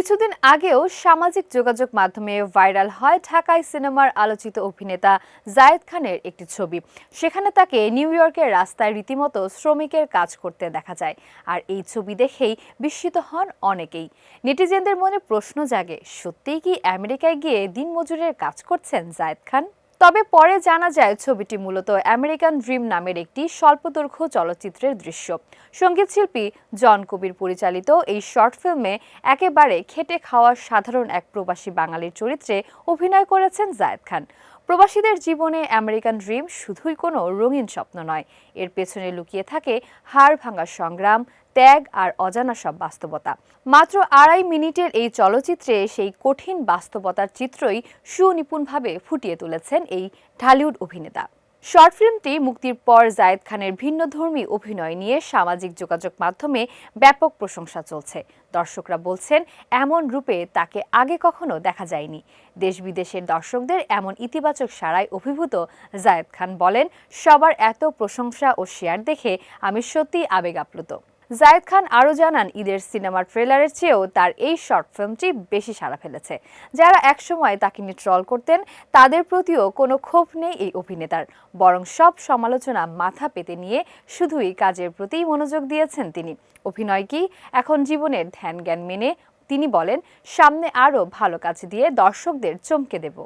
কিছুদিন আগেও সামাজিক যোগাযোগ মাধ্যমে ভাইরাল হয় ঢাকাই সিনেমার আলোচিত অভিনেতা জায়েদ খানের একটি ছবি। সেখানে তাকে নিউ ইয়র্কের রাস্তায় রীতিমতো শ্রমিকের কাজ করতে দেখা যায়। আর এই ছবি দেখেই বিস্মিত হন অনেকেই। নেটিজেনদের মনে প্রশ্ন জাগে, সত্যিই কি আমেরিকায় গিয়ে দিনমজুরের কাজ করছেন জায়েদ খান? তবে পরে জানা যায় ছবিটি মূলত আমেরিকান ড্রিম নামের একটি স্বল্পদৈর্ঘ্য চলচ্চিত্রের দৃশ্য। সঙ্গীতশিল্পী জন কবির পরিচালিত এই শর্ট ফিল্মে একেবারে খেটে খাওয়া সাধারণ এক প্রবাসী বাঙালির চরিত্রে অভিনয় করেছেন জায়েদ খান। প্রবাসীদের জীবনে আমেরিকান ড্রিম শুধুই কোনো রঙিন স্বপ্ন নয়, এর পেছনে লুকিয়ে থাকে হাড় ভাঙা সংগ্রাম, ত্যাগ আর অজানা সব বাস্তবতা। মাত্র 2.5 মিনিটের এই চলচ্চিত্রে সেই কঠিন বাস্তবতার চিত্রই সুনিপুণভাবে ফুটিয়ে তুলেছেন এই ঢালিউড অভিনেতা। শর্ট ফিল্মটি মুক্তির পর জায়েদ খানের ভিন্নধর্মী অভিনয় নিয়ে সামাজিক যোগাযোগ মাধ্যমে ব্যাপক প্রশংসা চলছে। দর্শকরা বলছেন, এমন রূপে তাকে আগে কখনো দেখা যায়নি। দেশ বিদেশের দর্শকদের এমন ইতিবাচক সাড়ায় অভিভূত জায়েদ খান বলেন, সবার এত প্রশংসা ও শেয়ার দেখে আমি সত্যিই আবেগ আপ্লুত। জায়েদ খান আরও জানান, ঈদের সিনেমার ট্রেলারের চেয়েও তার এই শর্ট ফিল্মটি বেশি সাড়া ফেলেছে। যারা একসময় তাকে নিয়ে ট্রল করতেন, তাদের প্রতিও কোনো ক্ষোভ নেই এই অভিনেতার, বরং সব সমালোচনা মাথা পেতে নিয়ে শুধুই কাজের প্রতিই মনোযোগ দিয়েছেন তিনি। অভিনয় কি এখন জীবনের ধ্যান জ্ঞান মেনে তিনি বলেন, সামনে আরও ভালো কাজ দিয়ে দর্শকদের চমকে দেব।